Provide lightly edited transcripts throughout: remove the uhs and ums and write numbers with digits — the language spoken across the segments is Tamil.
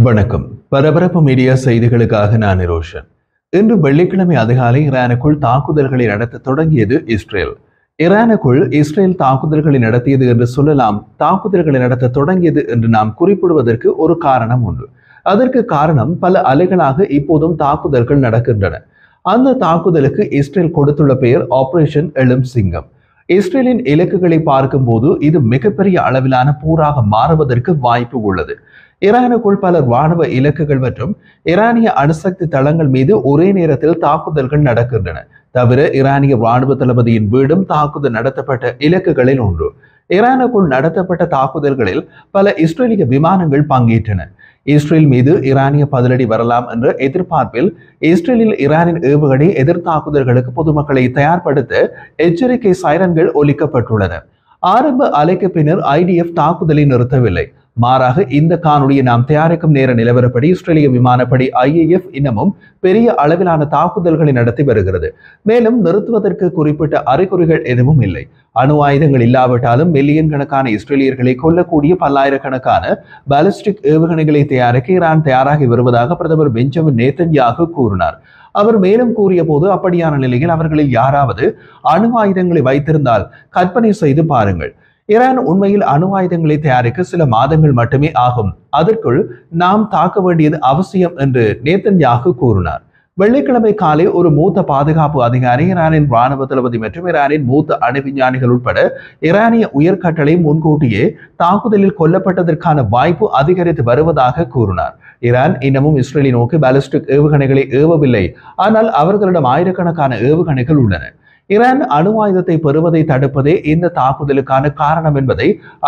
வணக்கம். பரபரப்பு மீடியா செய்திகளுக்காக நான் நிரோஷன். இன்று வெள்ளிக்கிழமை அதிகாலை ஈரானுக்குள் தாக்குதல்களை நடத்த தொடங்கியது இஸ்ரேல். ஈரானுக்குள் இஸ்ரேல் தாக்குதல்களை நடத்தியது என்று சொல்லலாம். தாக்குதல்களை நடத்த தொடங்கியது என்று நாம் குறிப்பிடுவதற்கு ஒரு காரணம் உண்டு. அதற்கு காரணம் பல அலைகளாக இப்போதும் தாக்குதல்கள் நடக்கின்றன. அந்த தாக்குதலுக்கு இஸ்ரேல் கொடுத்துள்ள பெயர் ஆபரேஷன் எழும் சிங்கம். இஸ்ரேலின் இலக்குகளை பார்க்கும்போது இது மிகப்பெரிய அளவிலான போராக மாறுவதற்கு வாய்ப்பு உள்ளது. ஈரானுக்குள் பல ராணுவ இலக்குகள் மற்றும் ஈரானிய அணுசக்தி தளங்கள் மீது ஒரே நேரத்தில் தாக்குதல்கள் நடக்கின்றன. தவிர ஈரானிய ராணுவ தளபதியின் வீடும் தாக்குதல் நடத்தப்பட்ட இலக்குகளில் ஒன்று. ஈரானுக்குள் நடத்தப்பட்ட தாக்குதல்களில் பல இஸ்ரேலிய விமானங்கள் பங்கேற்றன. இஸ்ரேல் மீது ஈரானிய பதிலடி வரலாம் என்ற எதிர்பார்ப்பில் இஸ்ரேலில் ஈரானின் ஏவுகணை எதிர் தாக்குதல்களுக்கு பொதுமக்களை தயார்படுத்த எச்சரிக்கை சைரன்கள் ஒலிக்கப்பட்டுள்ளன. ஆரம்ப அலைக்கு பின்னர் IDF தாக்குதலை நிறுத்தவில்லை. மாறாக இந்த காணொலியை நாம் தயாரிக்கும் நேர நிலவரப்படி இஸ்ரேலிய விமானப்படை IAF இன்னமும் பெரிய அளவிலான தாக்குதல்களை நடத்தி வருகிறது. மேலும் நிறுத்துவதற்கு குறிப்பிட்ட அறிகுறிகள் எதுவும் இல்லை. அணு ஆயுதங்கள் இல்லாவிட்டாலும் மில்லியன் கணக்கான இஸ்ரேலியர்களை கொல்லக்கூடிய பல்லாயிரக்கணக்கான பாலிஸ்டிக் ஏவுகணைகளை தயாரிக்க ஈரான் தயாராகி வருவதாக பிரதமர் பெஞ்சமின் நேதன்யாகு கூறினார். அவர் மேலும் கூறிய போது, அப்படியான நிலையில் அவர்களில் யாராவது அணு ஆயுதங்களை வைத்திருந்தால் கற்பனை செய்து பாருங்கள். ஈரான் உண்மையில் அணு ஆயுதங்களை தயாரிக்க சில மாதங்கள் மட்டுமே ஆகும். அதற்குள் நாம் தாக்க வேண்டியது அவசியம் என்று நேதன்யாகு கூறினார். வெள்ளிக்கிழமை காலை ஒரு மூத்த பாதுகாப்பு அதிகாரி, ஈரானின் ராணுவ தளபதி மற்றும் ஈரானின் மூத்த அணு விஞ்ஞானிகள் உட்பட ஈரானிய உயர்கட்டளை முன்கூட்டியே தாக்குதலில் கொல்லப்பட்டதற்கான வாய்ப்பு அதிகரித்து வருவதாக கூறினார். ஈரான் இன்னமும் இஸ்ரேலை நோக்கி பாலிஸ்டிக் ஏவுகணைகளை ஏவவில்லை. ஆனால் அவர்களிடம் ஆயிரக்கணக்கான ஏவுகணைகள் உள்ளன. ஈரான் அணு ஆயுதத்தை பெறுவதை தடுப்பதே இந்த தாக்குதலுக்கான காரணம் என்பதை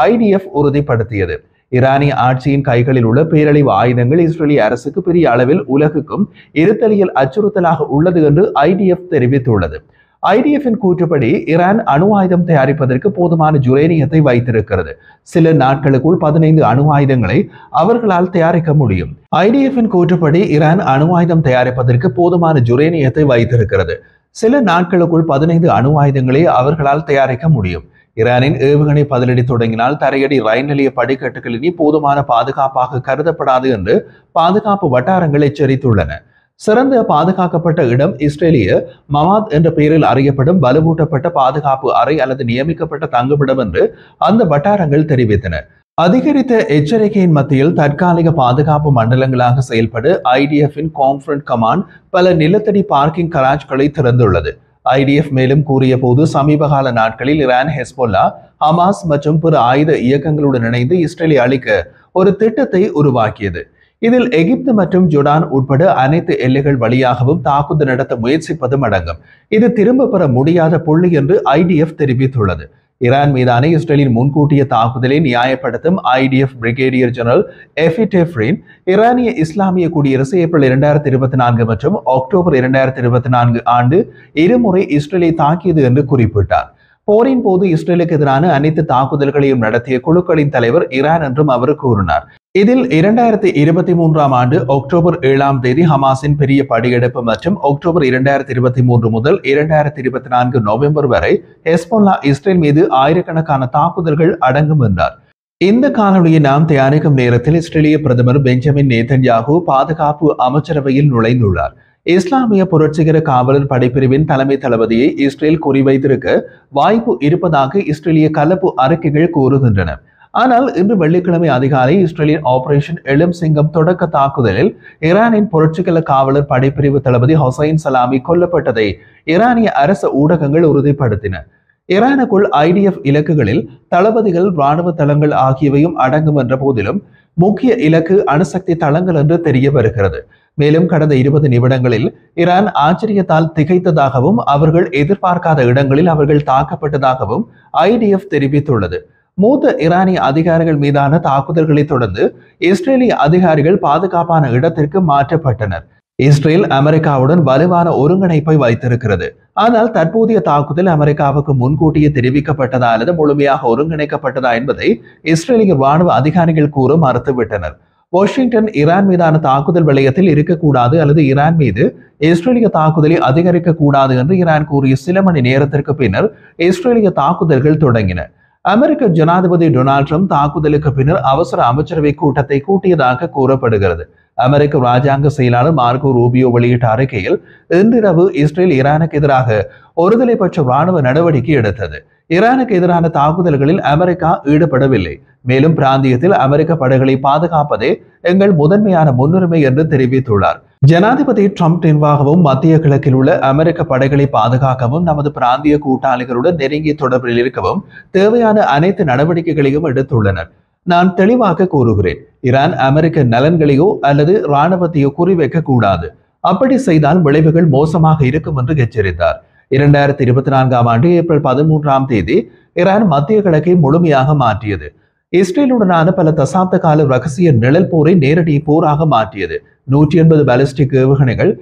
IDF உறுதிப்படுத்தியது. ஈரானிய ஆட்சியின் கைகளில் உள்ள பேரழிவு ஆயுதங்கள் இஸ்ரேலிய அரசுக்கு பெரிய அளவில் உலகுக்கும் இருத்தலியல் அச்சுறுத்தலாக உள்ளது என்று IDF தெரிவித்துள்ளது. IDF-இன் கூற்றுப்படி ஈரான் அணு ஆயுதம் தயாரிப்பதற்கு போதுமான யுரேனியத்தை வைத்திருக்கிறது. சில நாட்களுக்குள் 15 அணு ஆயுதங்களை அவர்களால் தயாரிக்க முடியும். IDF-இன் கூற்றுப்படி ஈரான் அணு ஆயுதம் தயாரிப்பதற்கு போதுமான யுரேனியத்தை வைத்திருக்கிறது. சில நாட்களுக்குள் 15 அணு ஆயுதங்களை அவர்களால் தயாரிக்க முடியும். ஈரானின் ஏவுகணை பதிலடி தொடங்கினால் தரையடி ரயில் நிலைய படிக்கட்டுகள் இனி போதுமான பாதுகாப்பாக கருதப்படாது என்று பாதுகாப்பு வட்டாரங்கள் எச்சரித்துள்ளன. சிறந்த பாதுகாக்கப்பட்ட இடம் இஸ்ரேலிய மமாத் என்ற பெயரில் அறியப்படும் வலுவூட்டப்பட்ட பாதுகாப்பு அறை அல்லது நியமிக்கப்பட்ட தங்குமிடம் என்று அந்த வட்டாரங்கள் தெரிவித்தன. அதிகரித்த எச்சரிக்கையின் மத்தியில் தற்காலிக பாதுகாப்பு மண்டலங்களாக செயல்பட IDF-இன் கான்ஃபரன்ட் கமாண்ட் பல நிலத்தடி பார்க்கிங் கராஜ்களை திறந்துள்ளது. IDF மேலும் கூறிய போது, சமீபகால நாட்களில் ஈரான், ஹெஸ்போல்லா, ஹமாஸ் மற்றும் பிற ஆயுத இயக்கங்களுடன் இணைந்து இஸ்ரேலை அழிக்க ஒரு திட்டத்தை உருவாக்கியது. இதில் எகிப்து மற்றும் ஜோர்டான் உட்பட அனைத்து எல்லைகள் வழியாகவும் தாக்குதல் நடத்த முயற்சிப்பதும் அடங்கும். இது திரும்ப பெற முடியாத புள்ளி என்று IDF தெரிவித்துள்ளது. ஈரான் மீதான இஸ்ரேலின் முன்கூட்டிய தாக்குதலை நியாயப்படுத்தும் IDF பிரிகேடியர் ஜெனரல் எஃபி டெஃப்ரின், ஈரானிய இஸ்லாமிய குடியரசு ஏப்ரல் 2024 மற்றும் அக்டோபர் 2024 ஆண்டு இருமுறை இஸ்ரேலை தாக்கியது என்று குறிப்பிட்டார். போரின் போது இஸ்ரேலுக்கு எதிரான அனைத்து தாக்குதல்களையும் நடத்திய குழுக்களின் தலைவர் ஈரான் என்றும் அவர் கூறினார். இதில் 2023 ஆண்டு அக்டோபர் 7 ஹமாஸின் பெரிய படையெடுப்பு மற்றும் அக்டோபர் 2023 முதல் 2024 நவம்பர் வரை ஹெஸ்போல்லா இஸ்ரேல் மீது ஆயிரக்கணக்கான தாக்குதல்கள் அடங்கும் என்றார். இந்த காணொலியை நாம் தயாரிக்கும் நேரத்தில் இஸ்ரேலிய பிரதமர் பெஞ்சமின் நேதன்யாகு பாதுகாப்பு அமைச்சரவையில் நுழைந்துள்ளார். இஸ்லாமிய புரட்சிகர காவலர் படைப்பிரிவின் தலைமை தளபதியை இஸ்ரேல் குறிவைத்திருக்க வாய்ப்பு இருப்பதாக இஸ்ரேலிய கலப்பு அறிக்கைகள் கூறுகின்றன. ஆனால் இன்று வெள்ளிக்கிழமை அதிகாலை இஸ்ரேலின் ஆபரேஷன் எழும் சிங்கம் தொடக்க தாக்குதலில் ஈரானின் புரட்சிகர காவலர் படைப்பிரிவு தளபதி ஹொசைன் சலாமி கொல்லப்பட்டதை ஈரானிய அரசு ஊடகங்கள் உறுதிப்படுத்தின. ஈரானுக்குள் IDF இலக்குகளில் தளபதிகள், இராணுவ தளங்கள் ஆகியவையும் அடங்கும் என்ற போதிலும் முக்கிய இலக்கு அணுசக்தி தளங்கள் என்று தெரிய வருகிறது. மேலும் கடந்த 20 நிமிடங்களில் ஈரான் ஆச்சரியத்தால் திகைத்ததாகவும் அவர்கள் எதிர்பார்க்காத இடங்களில் அவர்கள் தாக்கப்பட்டதாகவும் IDF தெரிவித்துள்ளது. மூத்த ஈரானிய அதிகாரிகள் மீதான தாக்குதல்களை தொடர்ந்து இஸ்ரேலிய அதிகாரிகள் பாதுகாப்பான இடத்திற்கு மாற்றப்பட்டனர். இஸ்ரேல் அமெரிக்காவுடன் வலுவான ஒருங்கிணைப்பை வைத்திருக்கிறது. ஆனால் தற்போதைய தாக்குதல் அமெரிக்காவுக்கு முன்கூட்டியே தெரிவிக்கப்பட்டதா அல்லது முழுமையாக ஒருங்கிணைக்கப்பட்டதா என்பதை இஸ்ரேலிய ராணுவ அதிகாரிகள் கூற மறுத்துவிட்டனர். வாஷிங்டன் ஈரான் மீதான தாக்குதல் வளையத்தில் இருக்கக்கூடாது அல்லது ஈரான் மீது இஸ்ரேலிய தாக்குதலை அதிகரிக்க கூடாது என்று ஈரான் கூறிய சில மணி நேரத்திற்கு பின்னர் இஸ்ரேலிய தாக்குதல்கள் தொடங்கின. அமெரிக்க ஜனாதிபதி டொனால்ட் ட்ரம்ப் தாக்குதலுக்கு பின்னர் அவசர அமைச்சரவை கூட்டத்தை கூட்டியதாக கூறப்படுகிறது. அமெரிக்க ராஜாங்க செயலாளர் மார்கோ ரூபியோ வெளியிட்ட அறிக்கையில் இன்றிரவு இஸ்ரேல் ஈரானுக்கு எதிராக ஒருதலைப்பட்ச ராணுவ நடவடிக்கை எடுத்தது. ஈரானுக்கு எதிரான தாக்குதல்களில் அமெரிக்கா ஈடுபடவில்லை. மேலும் பிராந்தியத்தில் அமெரிக்க படைகளை பாதுகாப்பதே எங்கள் முதன்மையான முன்னுரிமை என்று தெரிவித்துள்ளார். ஜனாதிபதி ட்ரம்ப் நிர்வாகமும் மத்திய கிழக்கில் உள்ள அமெரிக்க படைகளை பாதுகாக்கவும் நமது பிராந்திய கூட்டாளிகளுடன் நெருங்கிய தொடர்பில் இருக்கவும் தேவையான அனைத்து நடவடிக்கைகளையும் எடுத்துள்ளனர். நான் தெளிவாக கூறுகிறேன், ஈரான் அமெரிக்க நலன்களையோ அல்லது இராணுவத்தையோ குறிவைக்க கூடாது. அப்படி செய்தால் விளைவுகள் மோசமாக இருக்கும் என்று எச்சரித்தார். 2024ஆம் ஆண்டு ஏப்ரல் 13ஆம் தேதி ஈரான் மத்திய கிழக்கை முழுமையாக மாற்றியது. இஸ்ரேலுடனான பல தசாப்த கால ரகசிய நிழல் போரை நேரடி போராக மாற்றியது. 180 பாலிஸ்டிக் ஏவுகணைகள்,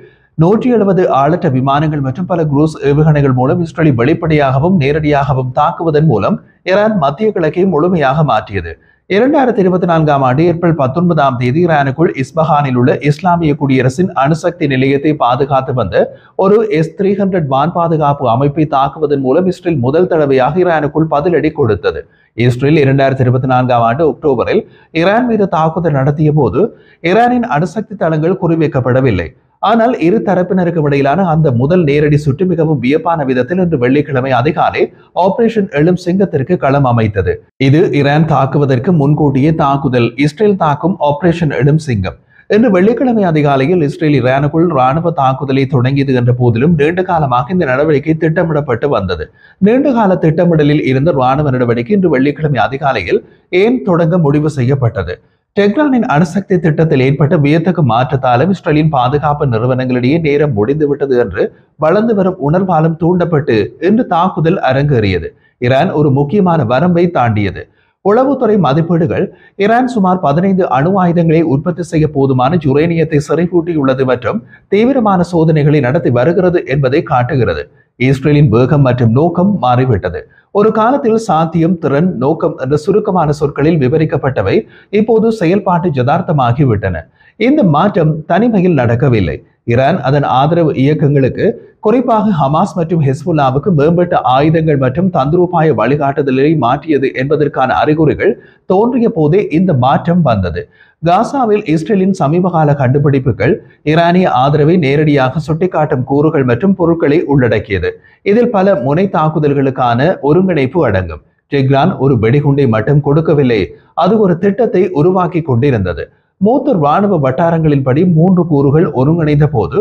170 ஆளற்ற விமானங்கள் மற்றும் பல குரூஸ் ஏவுகணைகள் மூலம் இஸ்ரேலை வெளிப்படையாகவும் நேரடியாகவும் தாக்குவதன் மூலம் ஈரான் மத்திய கிழக்கை முழுமையாக மாற்றியது. 2024ஆம் ஆண்டு ஏப்ரல் 19ஆம் தேதி ஈரானுக்குள் இஸ்பஹானில் உள்ள இஸ்லாமிய குடியரசின் அணுசக்தி நிலையத்தை பாதுகாத்து வந்த ஒரு S-300 வான் பாதுகாப்பு அமைப்பை தாக்குவதன் மூலம் இஸ்ரேல் முதல் தடவையாக ஈரானுக்குள் பதிலடி கொடுத்தது. இஸ்ரேல் 2024ஆம் ஆண்டு அக்டோபரில் ஈரான் மீது தாக்குதல் நடத்திய போது ஈரானின் அணுசக்தி தளங்கள் குறிவைக்கப்படவில்லை. ஆனால் இரு தரப்பினருக்கும் இடையிலான அந்த முதல் நேரடி சுற்று மிகவும் வியப்பான விதத்தில் இன்று வெள்ளிக்கிழமை அதிகாலை ஆபரேஷன் எழும் சிங்கத்திற்கு களம் அமைத்தது. இது ஈரான் தாக்குவதற்கு முன்கூட்டியே தாக்குதல் இஸ்ரேல் தாக்கும் ஆபரேஷன் எழும் சிங்கம். இன்று வெள்ளிக்கிழமை அதிகாலையில் இஸ்ரேல் ஈரானுக்குள் ராணுவ தாக்குதலை தொடங்கியது என்ற போதிலும் நீண்ட காலமாக இந்த நடவடிக்கை திட்டமிடப்பட்டு வந்தது. நீண்டகால திட்டமிடலில் இருந்த ராணுவ நடவடிக்கை இன்று வெள்ளிக்கிழமை அதிகாலையில் ஏன் தொடங்க முடிவு செய்யப்பட்டது? டெஹ்ரானின் அணுசக்தி திட்டத்தில் ஏற்பட்ட வியத்தகு மாற்றத்தாலும் இஸ்ரேலின் பாதுகாப்பு நிறுவனங்களிடையே நேரம் முடிந்துவிட்டது என்று வளர்ந்து வரும் உணர்வாலும் தூண்டப்பட்டு இன்று தாக்குதல் அரங்கேறியது. ஈரான் ஒரு முக்கியமான வரம்பை தாண்டியது. உளவுத்துறை மதிப்பீடுகள் ஈரான் சுமார் 15 அணு ஆயுதங்களை உற்பத்தி செய்ய போதுமான யுரேனியத்தை சிறைப்பூட்டியுள்ளது மற்றும் தீவிரமான சோதனைகளை நடத்தி வருகிறது என்பதை காட்டுகிறது. இஸ்ரேலின் வேகம் மற்றும் நோக்கம் மாறிவிட்டது. ஒரு காலத்தில் சாத்தியம், திறன், நோக்கம் என்ற சுருக்கமான சொற்களில் விவரிக்கப்பட்டவை இப்போது செயல்பாட்டு யதார்த்தமாகிவிட்டன. இந்த மாற்றம் தனிமையில் நடக்கவில்லை. ஈரான் அதன் ஆதரவு இயக்கங்களுக்கு, குறிப்பாக ஹமாஸ் மற்றும் ஹெஸ்புல்லாவுக்கு மேம்பட்ட ஆயுதங்கள் மற்றும் தந்திரோபாய வழிகாட்டுதலை மாற்றியது என்பதற்கான அறிகுறிகள் தோன்றிய போதே இந்த மாற்றம் வந்தது. காசாவில் இஸ்ரேலின் சமீபகால கண்டுபிடிப்புகள் ஈரானிய ஆதரவை நேரடியாக சுட்டிக்காட்டும் கூறுகள் மற்றும் பொருட்களை உள்ளடக்கியது. இதில் பல முனை தாக்குதல்களுக்கான ஒருங்கிணைப்பு அடங்கும். டெஹ்ரான் ஒரு வெடிகுண்டை மட்டும் கொடுக்கவில்லை, அது ஒரு திட்டத்தை உருவாக்கி கொண்டிருந்தது. மூத்த ராணுவ வட்டாரங்களின்படி 3 கூறுகள் ஒருங்கிணைந்த போது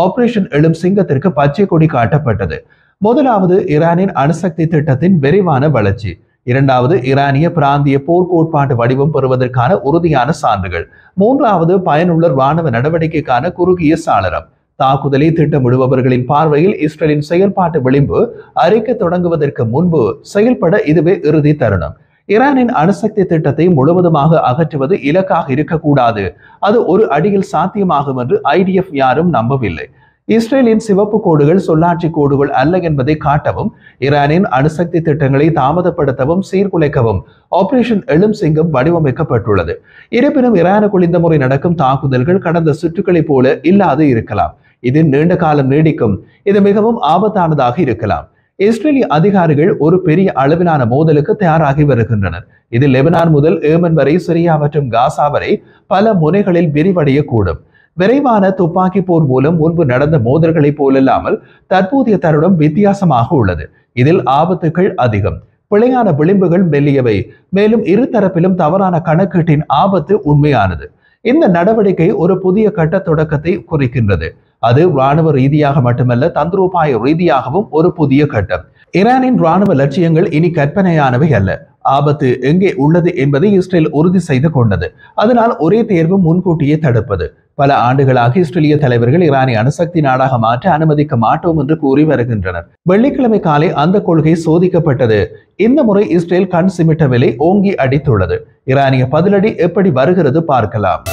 ஆபரேஷன் எழும் சிங்கத்திற்கு பச்சை கொடி காட்டப்பட்டது. முதலாவது ஈரானின் அணுசக்தி திட்டத்தின் விரைவான வளர்ச்சி. இரண்டாவது ஈரானிய பிராந்திய போர்க்கோட்பாட்டு வடிவம் பெறுவதற்கான உறுதியான சான்றுகள். மூன்றாவது பயனுள்ள ராணுவ நடவடிக்கைக்கான குறுகிய சாளரம். தாக்குதலை திட்டமிடுபவர்களின் பார்வையில் இஸ்ரேலின் செயல்பாட்டு விளிம்பு அறிக்கை தொடங்குவதற்கு முன்பு செயல்பட இதுவே இறுதி தருணம். ஈரானின் அணுசக்தி திட்டத்தை முழுவதுமாக அகற்றுவது இலக்காக இருக்கக்கூடாது. அது ஒரு அடியில் சாத்தியமாகும் என்று IDF யாரும் நம்பவில்லை. இஸ்ரேலின் சிவப்பு கோடுகள் சொல்லாட்சி கோடுகள் அல்ல என்பதை காட்டவும், ஈரானின் அணுசக்தி திட்டங்களை தாமதப்படுத்தவும் சீர்குலைக்கவும் ஆபரேஷன் எழும் சிங்கம் வடிவமைக்கப்பட்டுள்ளது. இருப்பினும் ஈரானுக்குள் இந்த முறை நடக்கும் தாக்குதல்கள் கடந்த சுற்றுகளைப் போல இல்லாது இருக்கலாம். இது நீண்ட காலம் நீடிக்கும். இது மிகவும் ஆபத்தானதாக இருக்கலாம். இஸ்ரேலிய அதிகாரிகள் ஒரு பெரிய அளவிலான மோதலுக்கு தயாராகி வருகின்றனர். இது லெபனான் முதல் ஏமன் வரை, சிரியா மற்றும் காசா வரை பல முனைகளில் விரிவடையக்கூடும். விரைவான துப்பாக்கி போர் மூலம் முன்பு நடந்த மோதல்களைப் போலல்லாமல் தற்போதைய தருணம் வித்தியாசமாக உள்ளது. இதில் ஆபத்துகள் அதிகம், பிழையான விளிம்புகள் மெல்லியவை, மேலும் இரு தரப்பிலும் தவறான கணக்கீட்டின் ஆபத்து உண்மையானது. இந்த நடவடிக்கை ஒரு புதிய கட்ட தொடக்கத்தை குறிக்கின்றது. அது இராணுவ ரீதியாக மட்டுமல்ல, தந்திரோபாய ரீதியாகவும் ஒரு புதிய கட்டம். ஈரானின் இராணுவ லட்சியங்கள் இனி கற்பனையானவை அல்ல. ஆபத்து எங்கே உள்ளது என்பதை இஸ்ரேல் உறுதி செய்து கொண்டது. அதனால் ஒரே தேர்வு முன்கூட்டியே தடுப்பது. பல ஆண்டுகளாக இஸ்ரேலிய தலைவர்கள் ஈரானை அணுசக்தி நாடாக மாற்ற அனுமதிக்க மாட்டோம் என்று கூறி வருகின்றனர். வெள்ளிக்கிழமை காலை அந்த கொள்கை சோதிக்கப்பட்டது. இந்த முறை இஸ்ரேல் கண் சிமிட்டவில்லை, ஓங்கி அடித்துள்ளது. ஈரானிய பதிலடி எப்படி வருகிறது பார்க்கலாம்.